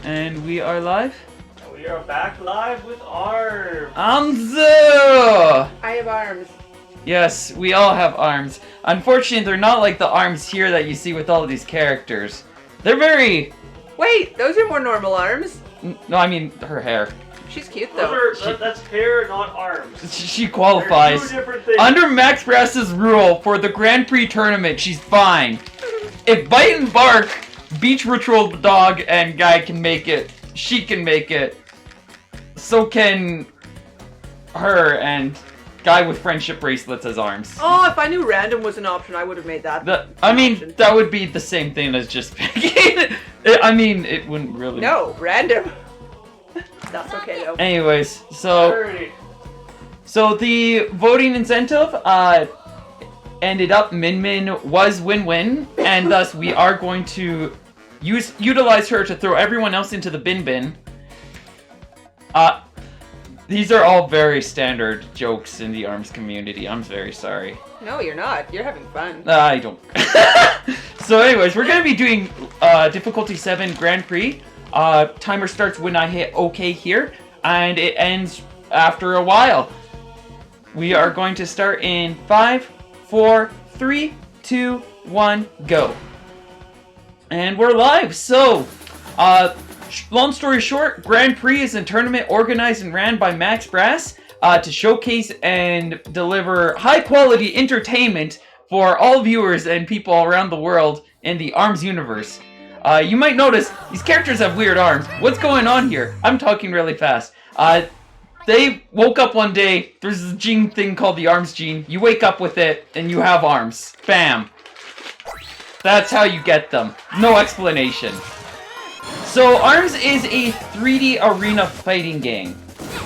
And we are live. We are back live with arms. Amzu! I have arms. Yes, we all have arms. Unfortunately, they're not like the arms here that you see with all of these characters. They're very... Wait, those are more normal arms. No, I mean her hair. She's cute though. That's hair, not arms. She qualifies. They're two different things. Under Max Brass's rule, for the Grand Prix tournament, she's fine. If Bite and Bark, Beach Ritual Dog, and Guy can make it, she can make it. So can her and Guy with friendship bracelets as arms. Oh, if I knew random was an option, I would have made that. I mean, that would be the same thing as just picking. I mean, it wouldn't really. No, random. That's okay though. Anyways, so the voting incentive ended up Min Min was win-win, and thus we are going to utilize her to throw everyone else into the bin. These are all very standard jokes in the ARMS community. I'm very sorry. No, you're not. You're having fun. I don't. So anyways, we're going to be doing difficulty 7 Grand Prix. Timer starts when I hit OK here, and it ends after a while. We are going to start in 5, 4, 3, 2, 1, go. And we're live. So, long story short, Grand Prix is a tournament organized and ran by Max Brass to showcase and deliver high-quality entertainment for all viewers and people around the world in the ARMS universe. You might notice these characters have weird arms. What's going on here? I'm talking really fast. They woke up one day, there's this gene thing called the ARMS gene. You wake up with it, and you have arms. Bam. That's how you get them. No explanation. So, ARMS is a 3D arena fighting game.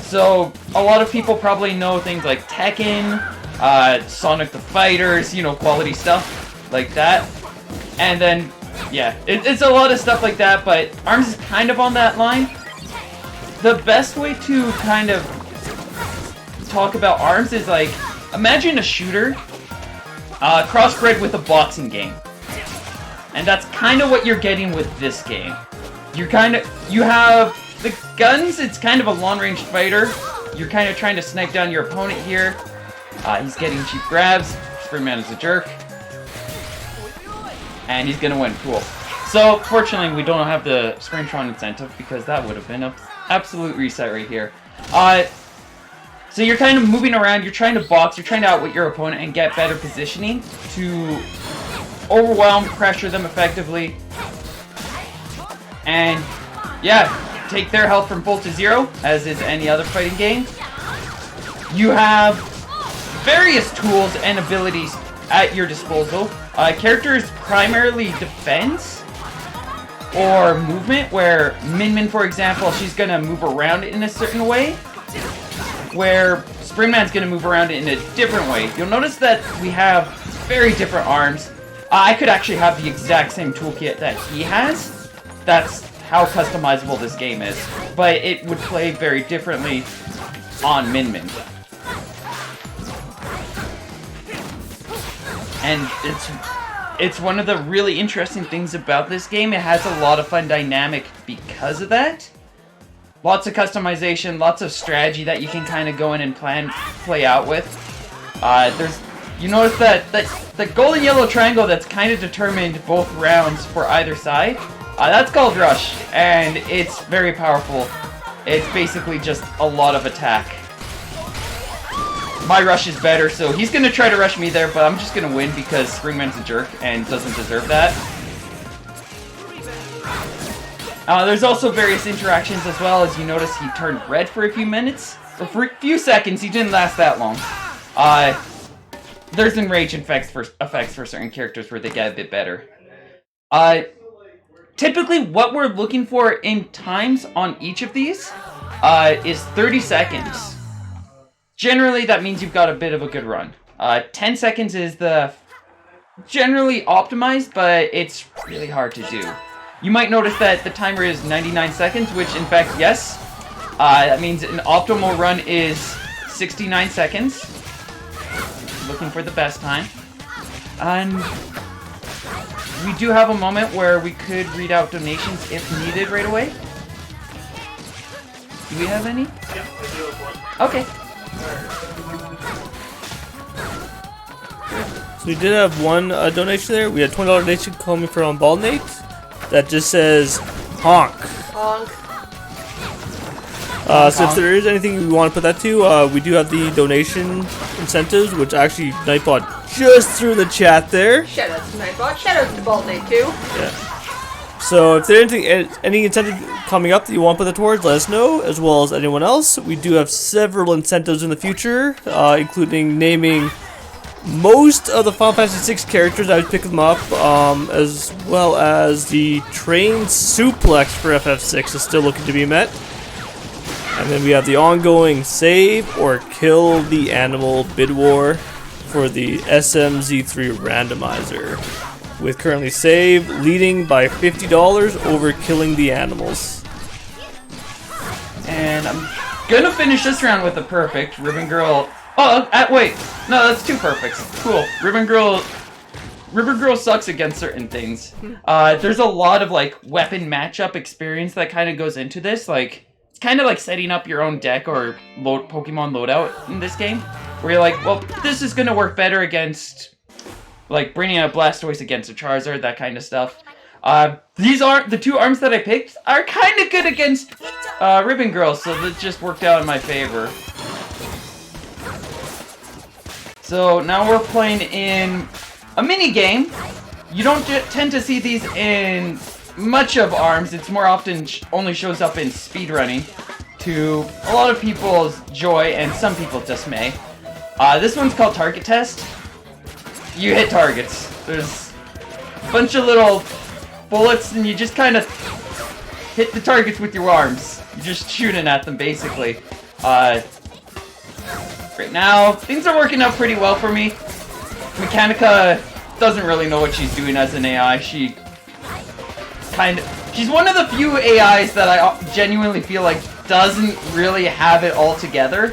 So, a lot of people probably know things like Tekken, Sonic the Fighters, you know, quality stuff like that. And then, yeah, it's a lot of stuff like that, but ARMS is kind of on that line. The best way to kind of talk about ARMS is like, imagine a shooter crossbred with a boxing game. And that's kind of what you're getting with this game. You have the guns, it's kind of a long-range fighter. You're kind of trying to snipe down your opponent here. He's getting cheap grabs. Springman is a jerk. And he's gonna win, cool. So, fortunately, we don't have the Springtron incentive because that would have been an absolute reset right here. So you're kind of moving around, you're trying to box, you're trying to outwit your opponent and get better positioning to overwhelm, pressure them effectively. And, yeah, take their health from full to 0, as is any other fighting game. You have various tools and abilities at your disposal. Characters primarily defense or movement, where Min Min, for example, she's gonna move around in a certain way, where Springman's gonna move around in a different way. You'll notice that we have very different arms. I could actually have the exact same toolkit that he has. That's how customizable this game is. But it would play very differently on Min Min. And it's one of the really interesting things about this game. It has a lot of fun dynamic because of that. Lots of customization, lots of strategy that you can kind of go in and play out with. You notice that the golden yellow triangle that's kind of determined both rounds for either side. That's called Rush, and it's very powerful. It's basically just a lot of attack. My rush is better, so he's gonna try to rush me there, but I'm just gonna win because Springman's a jerk and doesn't deserve that. There's also various interactions as well. As you notice, he turned red for a few minutes, or for a few seconds. He didn't last that long. There's enrage effects for certain characters where they get a bit better. Typically, what we're looking for in times on each of these is 30 seconds. Generally, that means you've got a bit of a good run. 10 seconds is the generally optimized, but it's really hard to do. You might notice that the timer is 99 seconds, which in fact, yes. That means an optimal run is 69 seconds. Looking for the best time. And we do have a moment where we could read out donations if needed right away. Do we have any? Yep, I do have one. Okay. So we did have one donation there. We had $20 donation coming from Bald Nate that just says honk. Honk. So if there is anything we want to put that to, we do have the donation incentives, which actually Nightbot just threw the chat there. Shout out to Nightbot. Shout out to Bald Nate too. Yeah. So if there's any incentive coming up that you want to put that towards, let us know, as well as anyone else. We do have several incentives in the future, including naming most of the Final Fantasy VI characters. I would pick them up, as well as the train suplex for FF6 is still looking to be met. And then we have the ongoing save or kill the animal bid war for the SMZ3 randomizer, with currently save leading by $50 over killing the animals. And I'm gonna finish this round with a perfect. Ribbon Girl. Oh, wait. No, that's two perfects. Cool. Ribbon Girl sucks against certain things. There's a lot of like weapon matchup experience that kind of goes into this. Like, it's kind of like setting up your own deck or Pokemon loadout in this game, where you're like, well, this is gonna work better against, like, bringing a Blastoise against a Charizard, that kind of stuff. These are the two arms that I picked are kind of good against Ribbon Girl, so that just worked out in my favor. So now we're playing in a mini game. You don't tend to see these in much of ARMS. It's more often only shows up in speedrunning, to a lot of people's joy and some people's dismay. This one's called Target Test. You hit targets. There's a bunch of little bullets and you just kind of hit the targets with your arms. You're just shooting at them, basically. Right now, things are working out pretty well for me. Mechanica doesn't really know what she's doing as an AI. She's one of the few AIs that I genuinely feel like doesn't really have it all together.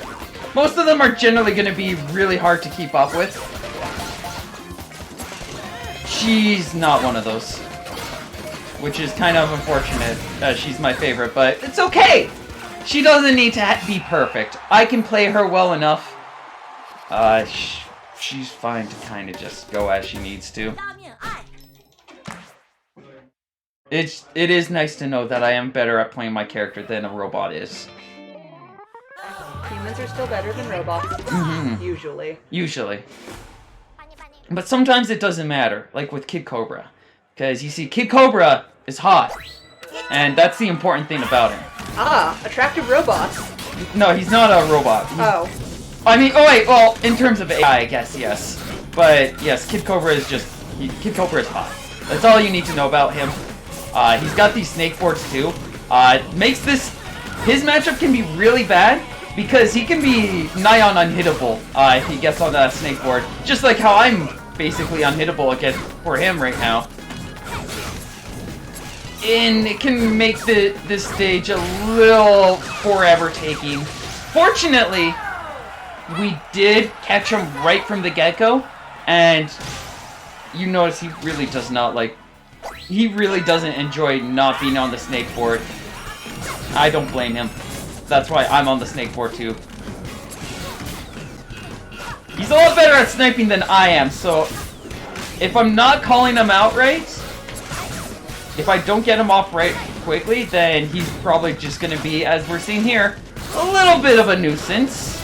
Most of them are generally going to be really hard to keep up with. She's not one of those, which is kind of unfortunate. She's my favorite, but it's okay. She doesn't need to be perfect. I can play her well enough. She's fine to kind of just go as she needs to. It is nice to know that I am better at playing my character than a robot is. Humans are still better than robots. Usually. Usually. But sometimes it doesn't matter, like with Kid Cobra. Because you see, Kid Cobra is hot. And that's the important thing about him. Ah, attractive robots. No, he's not a robot. I mean, oh wait, well, in terms of AI, I guess, yes. But yes, Kid Cobra is Kid Cobra is hot. That's all you need to know about him. He's got these snake boards too. His matchup can be really bad because he can be nigh on unhittable if he gets on that snake board. Just like how I'm basically unhittable for him right now. And it can make this stage a little forever taking. Fortunately, we did catch him right from the get-go, and you notice he really doesn't enjoy not being on the snake board. I don't blame him. That's why I'm on the snake board too. He's a lot better at sniping than I am, so if I'm not calling him out right, if I don't get him off right quickly, then he's probably just going to be, as we're seeing here, a little bit of a nuisance.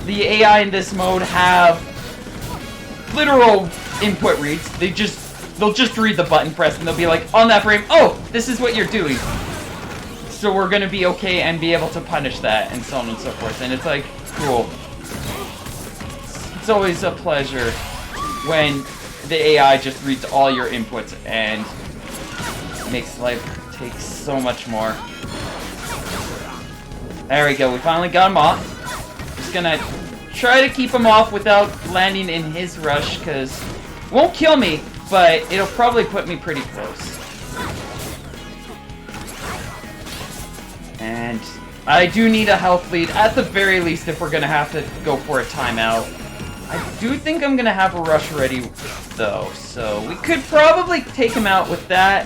The AI in this mode have literal input reads. They'll just read the button press and they'll be like, on that frame, oh, this is what you're doing. So we're going to be okay and be able to punish that, and so on and so forth. And it's like, cool. It's always a pleasure when the AI just reads all your inputs and makes life take so much more. There we go, we finally got him off. Just gonna try to keep him off without landing in his rush, because it won't kill me, but it'll probably put me pretty close. And I do need a health lead, at the very least, if we're gonna have to go for a timeout. I do think I'm gonna have a rush ready, though, so we could probably take him out with that.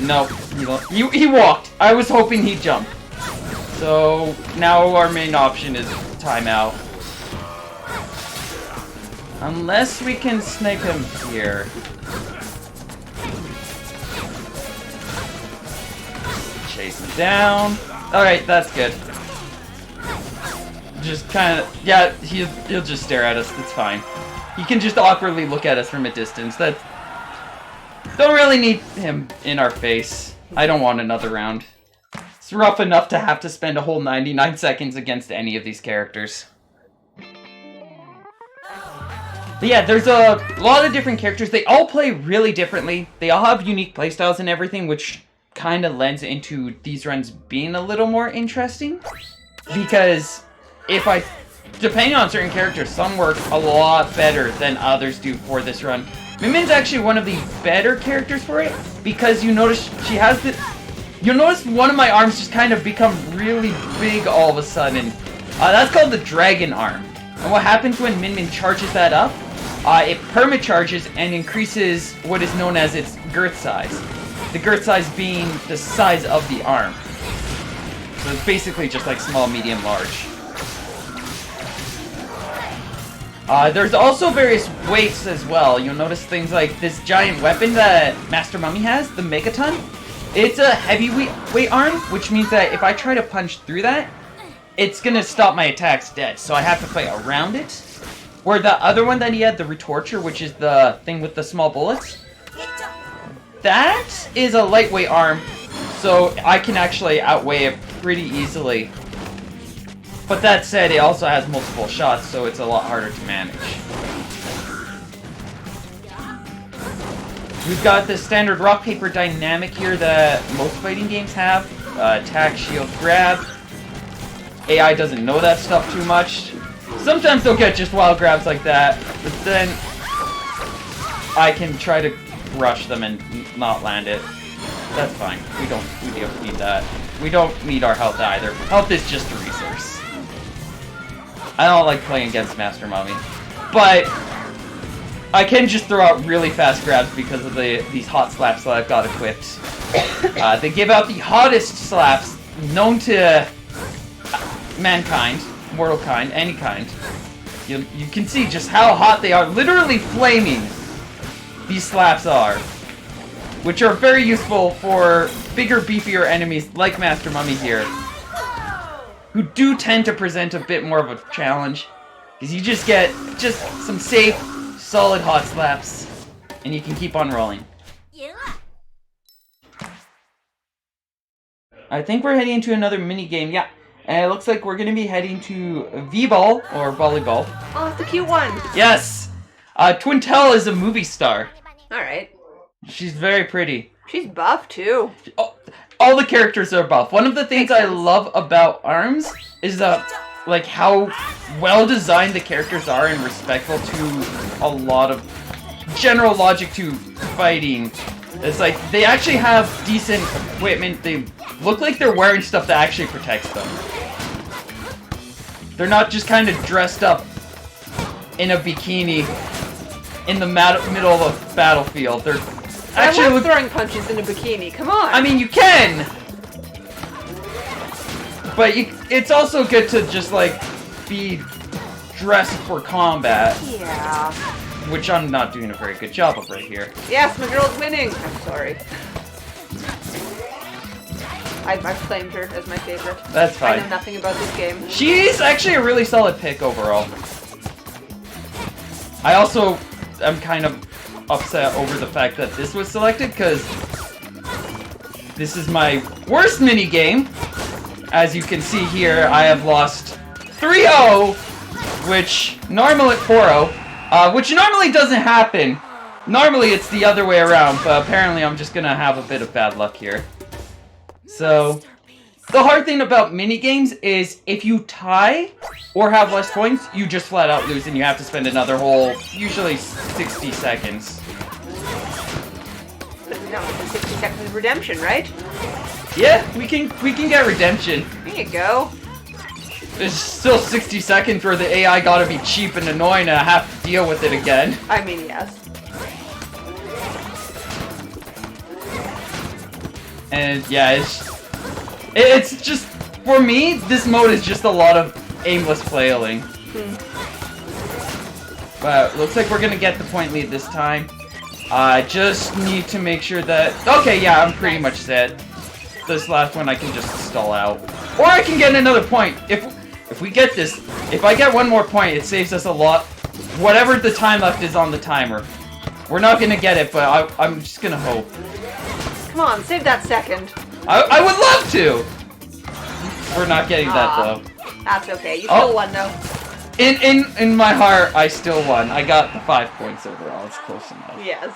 No, he walked. I was hoping he'd jump. So now our main option is timeout. Unless we can snipe him here. Chase him down. Alright, that's good. Just kind of, yeah, he'll just stare at us. That's fine. He can just awkwardly look at us from a distance. Don't really need him in our face. I don't want another round. It's rough enough to have to spend a whole 99 seconds against any of these characters. But yeah, there's a lot of different characters. They all play really differently. They all have unique playstyles and everything, which kind of lends into these runs being a little more interesting. Because depending on certain characters, some work a lot better than others do for this run. Min-Min's actually one of the better characters for it, because you notice she has you'll notice one of my arms just kind of become really big all of a sudden. That's called the dragon arm. And what happens when Min-Min charges that up? It perma-charges and increases what is known as its girth size. The girth size being the size of the arm. So it's basically just like small, medium, large. There's also various weights as well. You'll notice things like this giant weapon that Master Mummy has, the Megaton. It's a heavyweight arm, which means that if I try to punch through that, it's gonna stop my attacks dead. So I have to fight around it. Where the other one that he had, the Retorture, which is the thing with the small bullets, that is a lightweight arm, so I can actually outweigh it pretty easily. But that said, it also has multiple shots, so it's a lot harder to manage. We've got the standard rock, paper dynamic here that most fighting games have. Attack, shield, grab. AI doesn't know that stuff too much. Sometimes they'll get just wild grabs like that, but then I can try to rush them and not land it. That's fine. We don't need that. We don't need our health either. Health is just a resource. I don't like playing against Master Mummy, but I can just throw out really fast grabs because of these hot slaps that I've got equipped. They give out the hottest slaps known to mankind, mortal kind, any kind. You can see just how hot they are. Literally flaming these slaps are, which are very useful for bigger, beefier enemies like Master Mummy here, who do tend to present a bit more of a challenge, because you just get some safe, solid hot slaps, and you can keep on rolling. I think we're heading into another mini game, yeah. And it looks like we're going to be heading to V-Ball, or volleyball. Oh, it's a cute one. Yes! Twintel is a movie star. Alright. She's very pretty. She's buff, too. All the characters are buff. One of the things I love about ARMS is like how well designed the characters are and respectful to a lot of general logic to fighting. It's like they actually have decent equipment. They look like they're wearing stuff that actually protects them. They're not just kind of dressed up in a bikini in the middle of a battlefield. They're actually throwing punches in a bikini. Come on. I mean, you can, but it's also good to just like be dressed for combat. Yeah. Which I'm not doing a very good job of right here. Yes, my girl's winning. I'm sorry. I've claimed her as my favorite. That's fine. I know nothing about this game. She's actually a really solid pick overall. I also am kind of upset over the fact that this was selected, because this is my worst mini game. As you can see here, I have lost 3-0, which normally 4-0, which normally doesn't happen. Normally it's the other way around, but apparently I'm just gonna have a bit of bad luck here. So, the hard thing about minigames is if you tie or have less points, you just flat out lose and you have to spend another whole, usually 60 seconds. But no, it's 60 seconds of redemption, right? Yeah, we can get redemption. There you go. There's still 60 seconds where the AI gotta be cheap and annoying and I have to deal with it again. I mean, yes. And yeah, it's just, for me, this mode is just a lot of aimless flailing. But looks like we're gonna get the point lead this time. I just need to make sure that... Okay, yeah, I'm pretty much set. This last one I can just stall out. Or I can get another point. If we get this, if I get one more point, it saves us a lot. Whatever the time left is on the timer. We're not gonna get it, but I'm just gonna hope. Come on, save that second. I would love to! We're not getting that, though. That's okay. You still won, though. In my heart, I still won. I got the 5 points overall. It's close enough. Yes.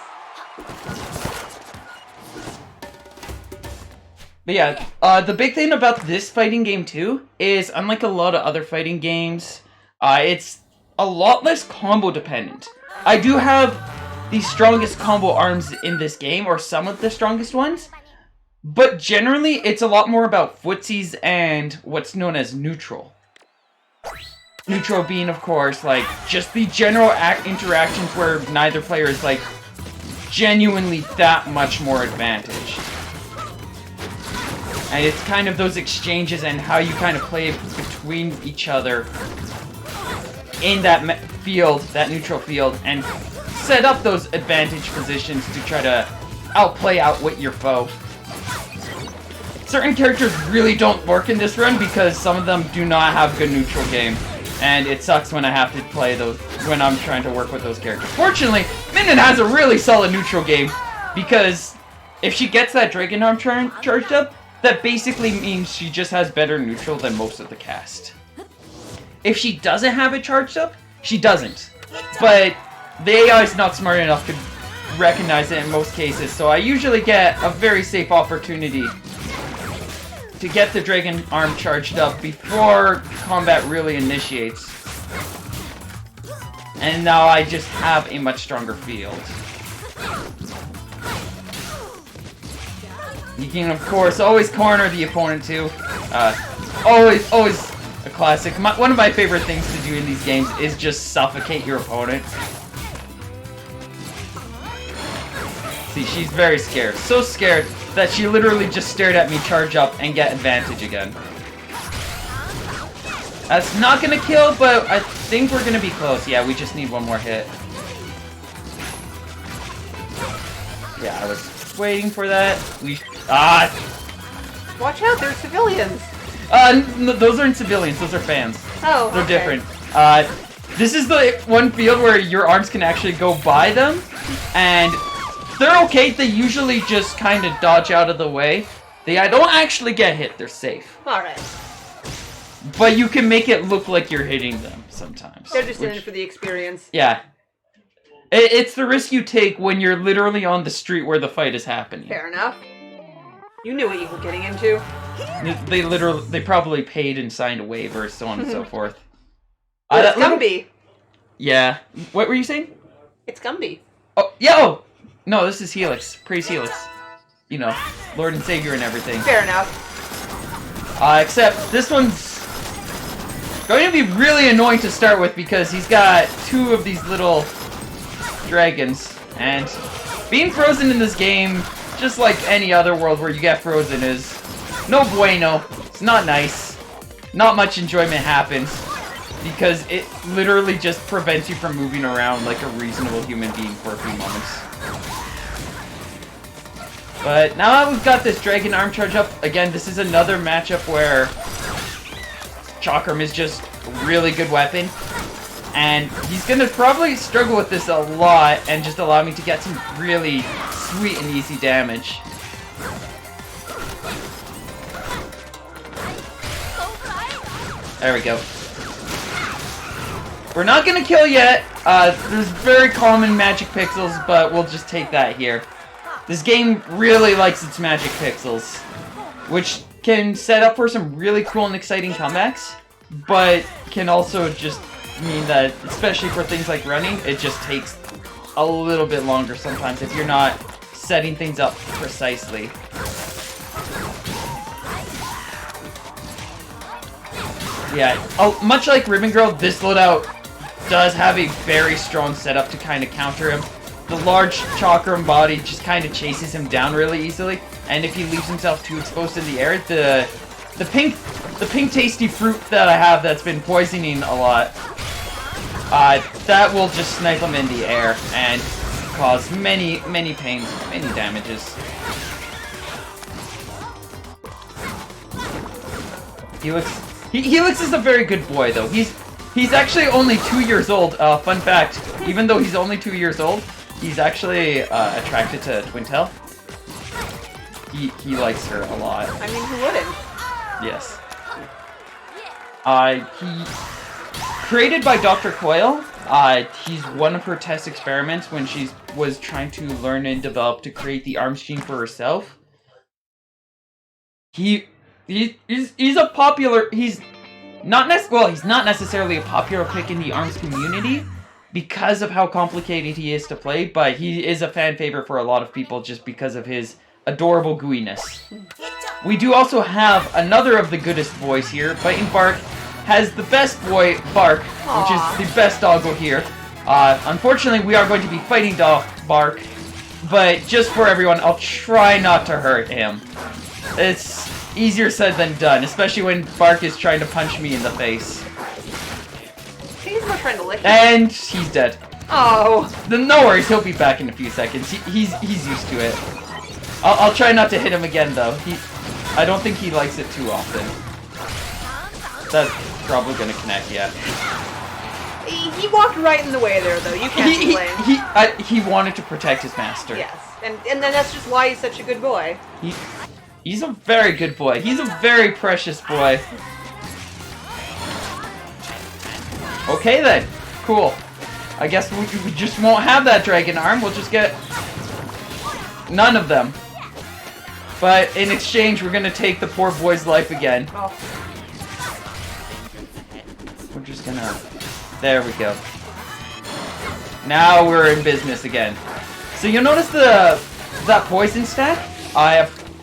But yeah, the big thing about this fighting game too is, unlike a lot of other fighting games, it's a lot less combo dependent. I do have the strongest combo arms in this game, or some of the strongest ones, but generally it's a lot more about footsies and what's known as neutral. Neutral being, of course, like, just the general interactions where neither player is, like, genuinely that much more advantaged. And it's kind of those exchanges and how you kind of play between each other in that field, that neutral field, and set up those advantage positions to try to outwit your foe. Certain characters really don't work in this run because some of them do not have good neutral game. And it sucks when I have to play those, when I'm trying to work with those characters. Fortunately, Minden has a really solid neutral game, because if she gets that Dragon Arm charged up, that basically means she just has better neutral than most of the cast. If she doesn't have it charged up, she doesn't. But the AI is not smart enough to recognize it in most cases, so I usually get a very safe opportunity to get the Dragon Arm charged up before combat really initiates. And now I just have a much stronger field. You can, of course, always corner the opponent too. Always a classic. One of my favorite things to do in these games is just suffocate your opponent. See, she's very scared. So scared that she literally just stared at me charge up and get advantage again. That's not gonna kill, but I think we're gonna be close. Yeah, we just need one more hit. Yeah, I was waiting for that. Watch out, they're civilians. No, those aren't civilians, those are fans. Oh, They're okay. different. This is the one field where your arms can actually go by them, and they're okay. They usually just kind of dodge out of the way. They don't actually get hit, they're safe. Alright. But you can make it look like you're hitting them sometimes. They're just in it for the experience. Yeah. It's the risk you take when you're literally on the street where the fight is happening. Fair enough. You knew what you were getting into. They probably paid and signed a waiver, so on and so forth. It's Gumby. Yeah. What were you saying? It's Gumby. Oh, yeah, oh! No, this is Helix. Praise Helix. You know, Lord and Savior and everything. Fair enough. Except this one's going to be really annoying to start with because he's got two of these little dragons. And being frozen in this game, just like any other world where you get frozen, is no bueno. It's not nice. Not much enjoyment happens because it literally just prevents you from moving around like a reasonable human being for a few moments. But now that we've got this Dragon Arm charge up, again, this is another matchup where Chakram is just a really good weapon. And he's going to probably struggle with this a lot and just allow me to get some really sweet and easy damage. There we go. We're not going to kill yet. There's very common magic pixels, but we'll just take that here. This game really likes its magic pixels, which can set up for some really cool and exciting comebacks, but can also just mean that, especially for things like running, it just takes a little bit longer sometimes if you're not setting things up precisely. Yeah, much like Ribbon Girl, this loadout does have a very strong setup to kind of counter him. the large chakram body just kind of chases him down really easily, and if he leaves himself too exposed in the air, the pink tasty fruit that I have that's been poisoning a lot, that will just snipe him in the air and cause many pains, many damages. Helix is a very good boy though. He's actually only 2 years old. Fun fact, even though he's only 2 years old, he's actually attracted to Twintel. He likes her a lot. I mean, who wouldn't? Yes. He created by Dr. Coyle. He's one of her test experiments when she was trying to learn and develop to create the arms gene for herself. He's a popular. He's not necessarily a popular pick in the arms community because of how complicated he is to play, but he is a fan favorite for a lot of people just because of his adorable gooiness. We do also have another of the goodest boys here. Biting Bark has the best boy, Bark, which is the best doggo here. Unfortunately, we are going to be fighting Bark, but just for everyone, I'll try not to hurt him. It's easier said than done, especially when Bark is trying to punch me in the face. He's not trying to lick you. And he's dead. Oh. Then no worries, he'll be back in a few seconds. He's used to it. I'll try not to hit him again though. I don't think he likes it too often. That's probably gonna connect, yeah. He walked right in the way there though. You can't complain. He wanted to protect his master. Yes, and then that's just why he's such a good boy. He's a very good boy. He's a very precious boy. Okay then, cool. I guess we just won't have that dragon arm. We'll just get none of them. But in exchange, we're gonna take the poor boy's life again. Oh. We're just gonna... There we go. Now we're in business again. So you'll notice that poison stack?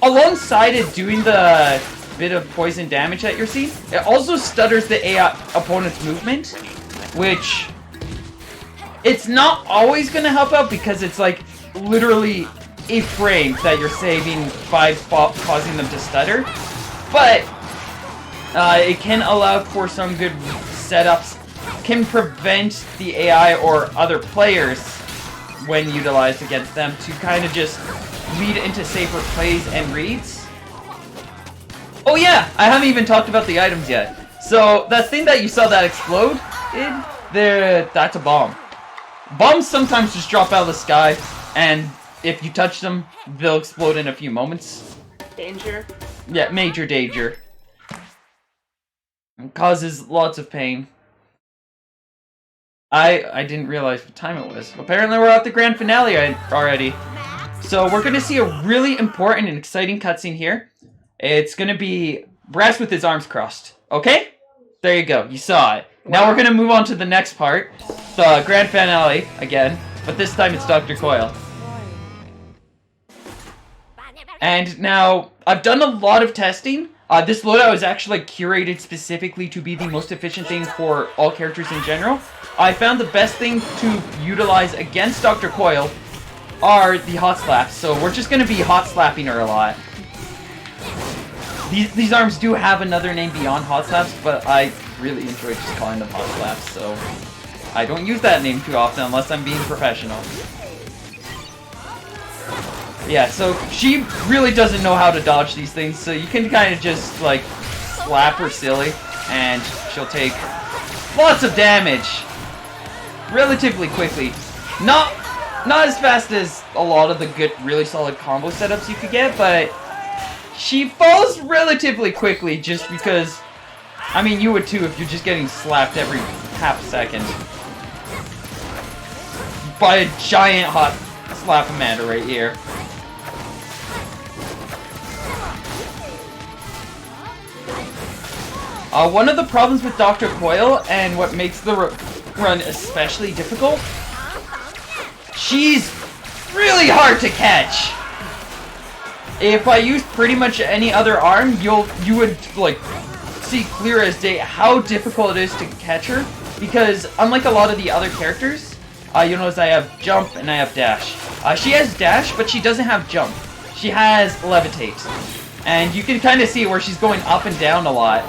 Alongside it doing the bit of poison damage that you're seeing, it also stutters the AI opponent's movement, which it's not always gonna help out because it's like literally a frame that you're saving by causing them to stutter, but it can allow for some good setups, can prevent the AI or other players when utilized against them to kind of just lead into safer plays and reads. Oh yeah, I haven't even talked about the items yet. So that thing that you saw that explode, that's a bomb. Bombs sometimes just drop out of the sky, and if you touch them, they'll explode in a few moments. Danger. Yeah, major danger. It causes lots of pain. I didn't realize what time it was. Apparently we're at the grand finale already. So we're going to see a really important and exciting cutscene here. It's going to be Brass with his arms crossed. Okay? There you go. You saw it. Wow. Now we're going to move on to the next part. The grand finale again. But this time it's Dr. Coyle. And now, I've done a lot of testing. This loadout is actually curated specifically to be the most efficient thing for all characters in general. I found the best thing to utilize against Dr. Coyle are the hot slaps, so we're just going to be hot slapping her a lot. These arms do have another name beyond hot slaps, but I really enjoy just calling them hot slaps, so I don't use that name too often unless I'm being professional. Yeah, so she really doesn't know how to dodge these things, so you can kind of just, like, slap her silly, and she'll take lots of damage relatively quickly. Not as fast as a lot of the good, really solid combo setups you could get, but she falls relatively quickly just because, I mean, you would too if you're just getting slapped every half second by a giant hot slap-a-manta right here. One of the problems with Dr. Coyle, and what makes the run especially difficult, she's really hard to catch. If I use pretty much any other arm, you would like see clear as day how difficult it is to catch her, because unlike a lot of the other characters, you'll notice I have jump and I have dash. She has dash, but she doesn't have jump. She has levitate. And you can kind of see where she's going up and down a lot.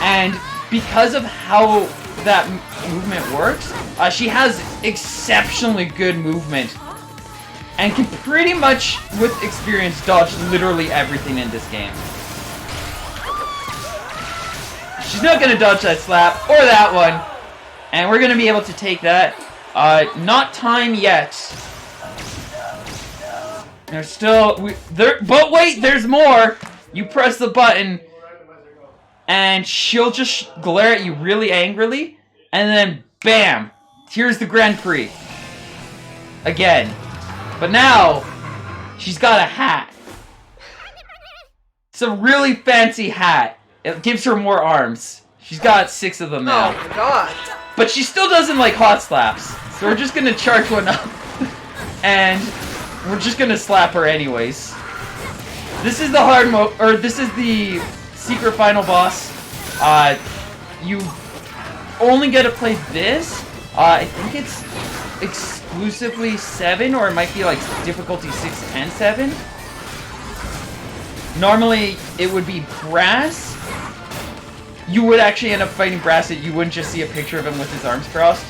And because of how that movement works, she has exceptionally good movement. And can pretty much, with experience, dodge literally everything in this game. She's not going to dodge that slap, or that one. And we're going to be able to take that. Not time yet. There's still... but wait, there's more! You press the button, and she'll just glare at you really angrily, and then, bam! Here's the Grand Prix. Again. But now, she's got a hat. It's a really fancy hat. It gives her more arms. She's got 6 of them now. Oh my god. But she still doesn't like hot slaps. So we're just gonna charge one up. And we're just gonna slap her anyways. This is the hard mode, or this is the secret final boss. You only get to play this. I think it's exclusively 7, or it might be like difficulty 6 and 7. Normally it would be Brass. You would actually end up fighting Brass. You wouldn't just see a picture of him with his arms crossed.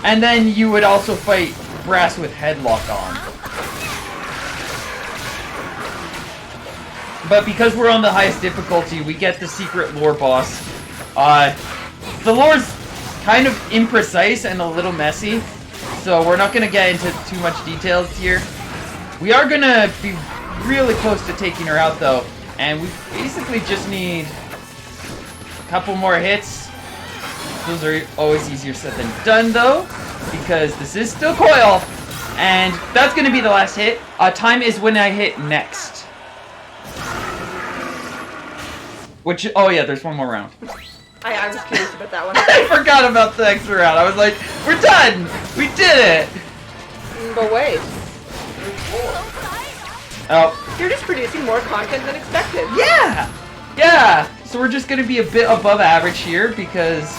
And then you would also fight Brass with headlock on. But because we're on the highest difficulty, we get the secret lore boss. The lore's kind of imprecise and a little messy, so we're not going to get into too much details here. We are going to be really close to taking her out, though, and we basically just need a couple more hits. Those are always easier said than done, though, because this is still Coil, and that's going to be the last hit. Time is when I hit next. Which, oh yeah, there's one more round. I was curious about that one. I forgot about the extra round. I was like, we're done! We did it! But wait. Oh. You're just producing more content than expected. Yeah! Yeah! So we're just gonna be a bit above average here because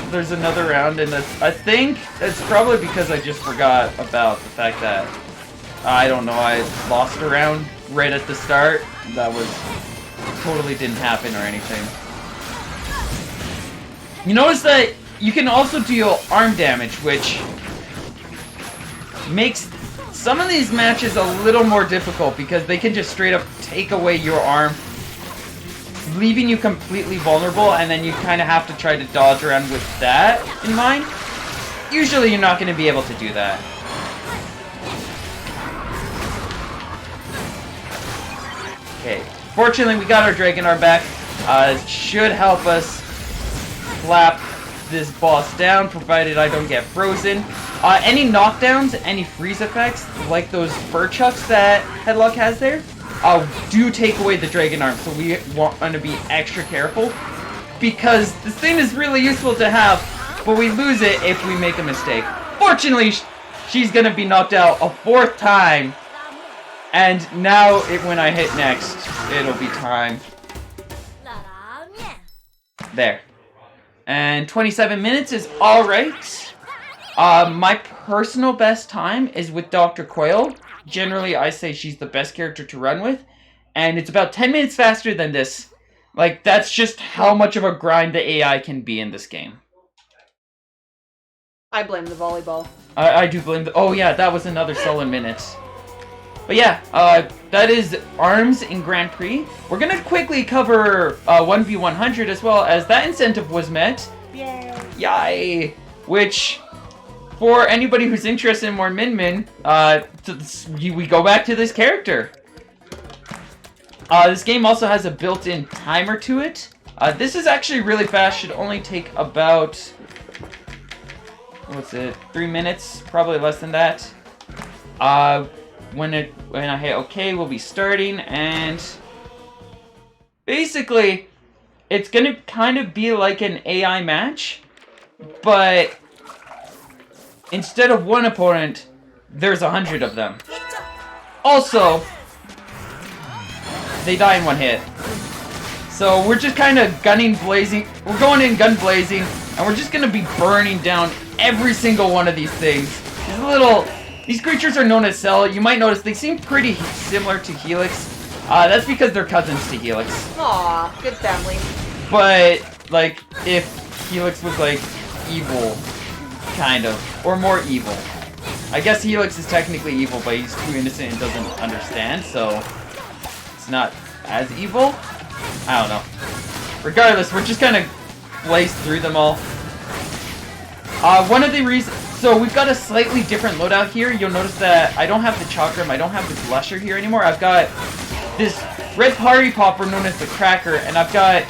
there's another round, and I think it's probably because I just forgot about the fact that, I don't know, I lost a round right at the start. That was... totally didn't happen or anything. You notice that you can also deal arm damage, which makes some of these matches a little more difficult because they can just straight up take away your arm, leaving you completely vulnerable, and then you kind of have to try to dodge around with that in mind. Usually you're not going to be able to do that. Okay. Fortunately, we got our Dragonar back. It should help us slap this boss down, provided I don't get frozen. Any knockdowns, any freeze effects, like those fur chucks that Headlock has there, do take away the Dragonar, so we want to be extra careful. Because this thing is really useful to have, but we lose it if we make a mistake. Fortunately, she's going to be knocked out a 4th time. And now, when I hit next, it'll be time. There. And 27 minutes is alright. My personal best time is with Dr. Coil. Generally, I say she's the best character to run with. And it's about 10 minutes faster than this. Like, that's just how much of a grind the AI can be in this game. I blame the volleyball. I do blame the... Oh yeah, that was another sullen minute. But yeah, that is ARMS in Grand Prix. We're going to quickly cover 1v100 as well, as that incentive was met. Yay! Yay! Which, for anybody who's interested in more Min, we go back to this character. This game also has a built-in timer to it. This is actually really fast, should only take about... what's it? 3 minutes? Probably less than that. When I hit OK, we'll be starting, and basically, it's gonna kind of be like an AI match, but instead of one opponent, there's 100 of them. Also, they die in one hit. So we're just kind of gunning blazing. We're going in gun blazing, And we're just gonna be burning down every single one of these things. These creatures are known as Cell. You might notice they seem pretty similar to Helix. That's because they're cousins to Helix. Aw, good family. But, like, if Helix was, like, evil, kind of, or more evil. I guess Helix is technically evil, but he's too innocent and doesn't understand, so it's not as evil. I don't know. Regardless, we're just kind of blazed through them all. One of the reasons... So we've got a slightly different loadout here. You'll notice that I don't have the Chakram, I don't have the Glusher here anymore. I've got this red party popper known as the Cracker, and I've got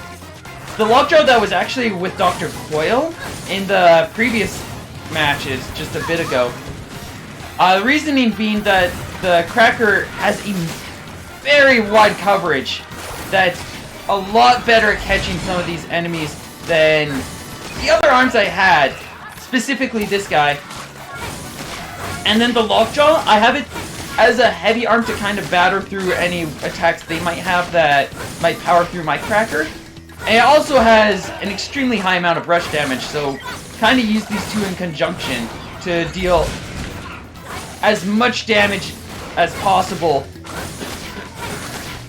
the Lockjaw that was actually with Dr. Coyle in the previous matches just a bit ago. The reasoning being that the Cracker has a very wide coverage that's a lot better at catching some of these enemies than the other arms I had, specifically this guy. And then the Lockjaw, I have it as a heavy arm to kind of batter through any attacks they might have that might power through my Cracker. And it also has an extremely high amount of rush damage, so kind of use these two in conjunction to deal as much damage as possible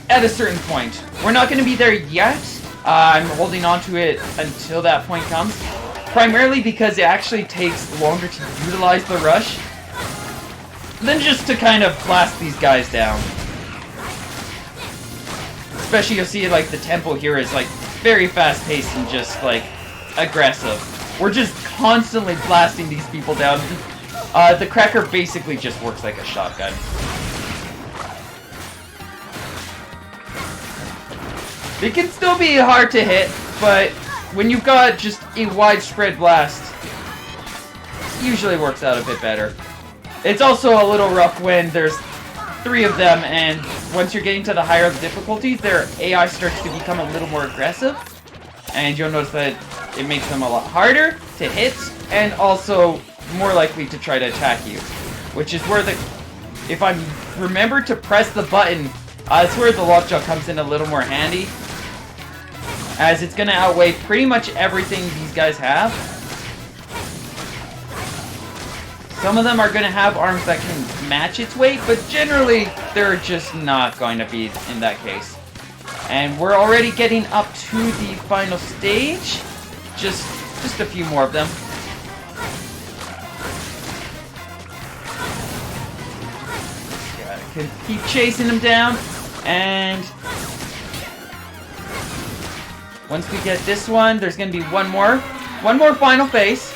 at a certain point. We're not going to be there yet. I'm holding on to it until that point comes. Primarily because it actually takes longer to utilize the rush than just to kind of blast these guys down. Especially you'll see like the tempo here is like very fast paced and just like aggressive. We're just constantly blasting these people down. The Cracker basically just works like a shotgun. It can still be hard to hit, but when you've got just a widespread blast, it usually works out a bit better. It's also a little rough when there's 3 of them, and once you're getting to the higher difficulties, their AI starts to become a little more aggressive, and you'll notice that it makes them a lot harder to hit, and also more likely to try to attack you. Which is where if I remember to press the button, that's where the Lockjaw comes in a little more handy, as it's going to outweigh pretty much everything these guys have. Some of them are going to have arms that can match its weight, but generally they're just not going to be in that case. And we're already getting up to the final stage. Just a few more of them. Can keep chasing them down, and once we get this one, there's gonna be one more final phase,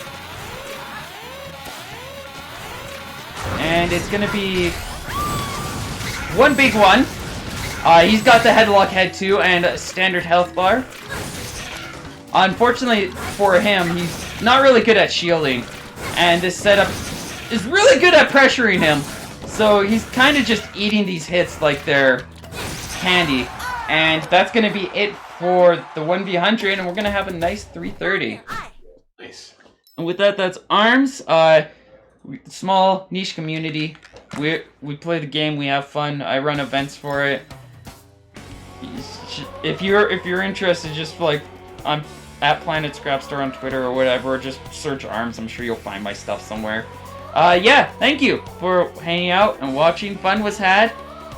and it's gonna be one big one. He's got the headlock head too, and a standard health bar. Unfortunately for him, he's not really good at shielding, and this setup is really good at pressuring him. So he's kind of just eating these hits like they're candy. And that's going to be it for the 1v100, and we're going to have a nice 330. Nice. And with that, that's ARMS. Small, niche community. We play the game, we have fun. I run events for it. If you're interested, just like, I'm at Planet Scrapstar on Twitter or whatever, or just search ARMS. I'm sure you'll find my stuff somewhere. Yeah, thank you for hanging out and watching. Fun was had.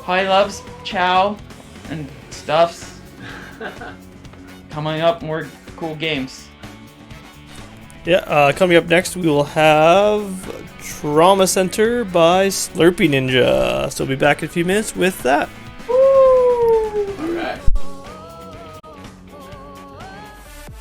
Hi loves, ciao, and stuffs. Coming up, more cool games. Yeah, coming up next, we will have Trauma Center by Slurpy Ninja. So we'll be back in a few minutes with that.